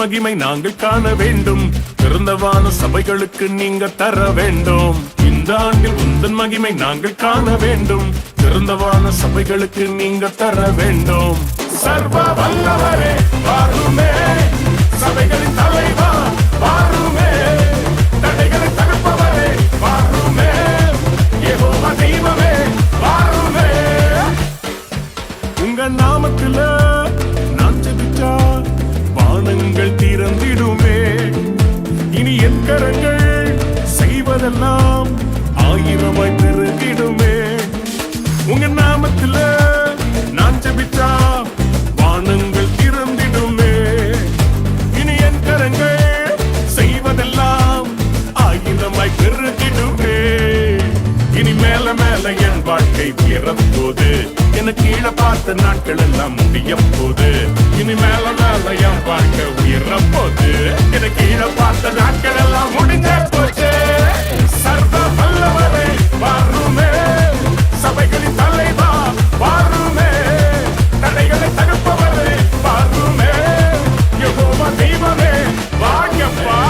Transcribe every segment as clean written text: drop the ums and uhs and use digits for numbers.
மகிமை நாங்கள் காண வேண்டும். திறந்தவான சபைகளுக்கு நீங்க தர வேண்டும். இந்த ஆண்டில் உந்தன் மகிமை நாங்கள் காண வேண்டும். திறந்தவான சபைகளுக்கு நீங்க தர வேண்டும். சர்வ வல்லவரே வாருமே, சபைகளின் தலைவா வாருமே, தடைகளை தடுப்பவரே வாருமே, யெகோவா தெய்வமே வாருமே. உங்க நாமத்துல நான் ஜெபிச்சா வானங்கள் திறந்திடுமே. இனி என் கரங்கள் செய்வதெல்லாம் ஆயிரமாய் பெருகிடுமே. உங்க நாமத்துல நான் ஜெபிச்சா வானங்கள் திறந்திடுமே. இனி என் கரங்கள் செய்வதெல்லாம் ஆயிரமாய் பெருகிடுமே. இனி மேல மேல என் வாழ்க்கை உயரப்போது, எனக்கு கீழே பார்த்த நாட்கள் எல்லாம் முடிய போது. இனி மேல மேல என் வாழ்க்கை உயரப்போது, எனக்கு கீழே பார்த்த நாட்கள் எல்லாம் முடிஞ்ச போச்சு. சர்வ வல்லவரே வாருமே, சபைகளின் தலைவா வாருமே, தடைகளை தடுப்பவரே வாருமே, யெகோவா தெய்வமே வாங்கப்பா.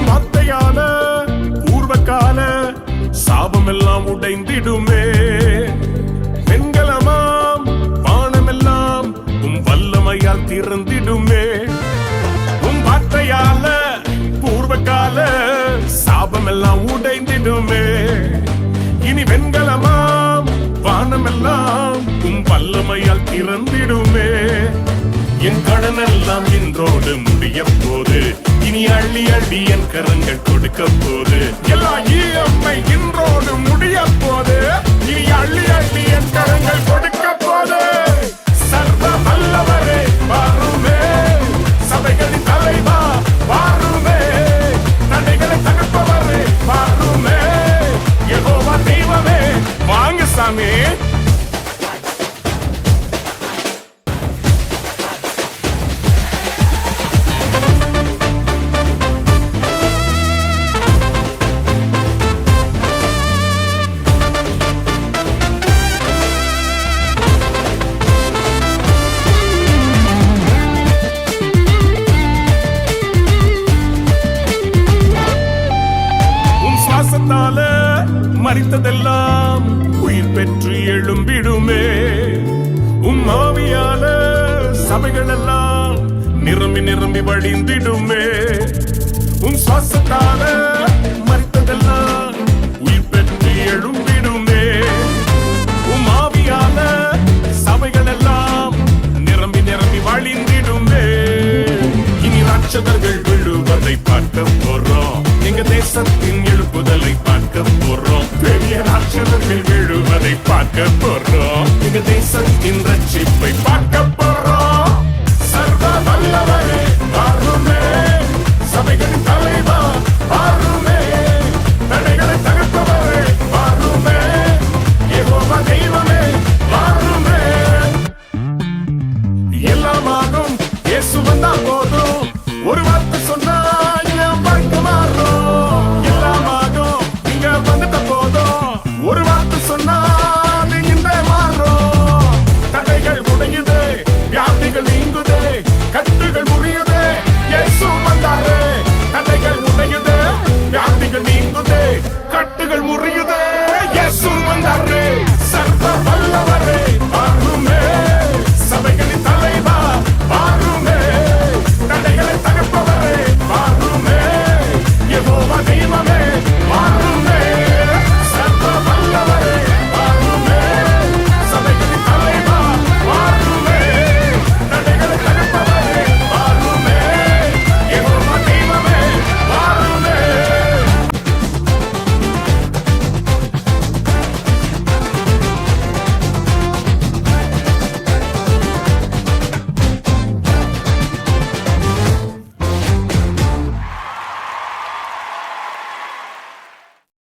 வார்த்தையால பூர்வகால சாபம் எல்லாம் உடைந்திடுமே. வெண்கலமாம் வானமெல்லாம் உம் வல்லமையால் திறந்திடுமே. உம் வார்த்தையால பூர்வகால சாபம் எல்லாம் உடைந்திடுமே. இனி வெண்கலமாம் வானமெல்லாம் உம் வல்லமையால் திறந்திடுமே. என் கடன் எல்லாம் இன்றோடு முடிய போது, இனி அள்ளி அள்ளி என் கரங்கள் கொடுக்க போது. எல்லா இஎம்ஐ இன்றோடு முடிய போது, இனி அள்ளி அள்ளி என் கரங்கள் கொடுக்க போது. சர்வ வல்லவரே வாருமே, சபைகளின் தலைவா வாருமே, தடைகளை தடுப்பவரே வாருமே, யெகோவா தெய்வமே வாங்க சாமி. மரித்ததெல்லாம் உயிர் பெற்று எழும்பிடுமே. உம் ஆவியால சபைகள் எல்லாம் நிரம்பி நிரம்பி வழிந்திடுமே. உம் சுவாசத்தால மரித்ததெல்லாம் உயிர் பெற்று எழும்பிடுமே. உம் ஆவியால சபைகள் எல்லாம் நிரம்பி நிரம்பி வழிந்திடுமே. இனி ராட்சதர்கள் விழுவதை பார்க்க போறோம், எங்க தேசத்தின் எழுப்புதலை பார்க்க போறோம், பெரிய ராட்சதர்கள் விழுவதை பார்க்க போறோம்.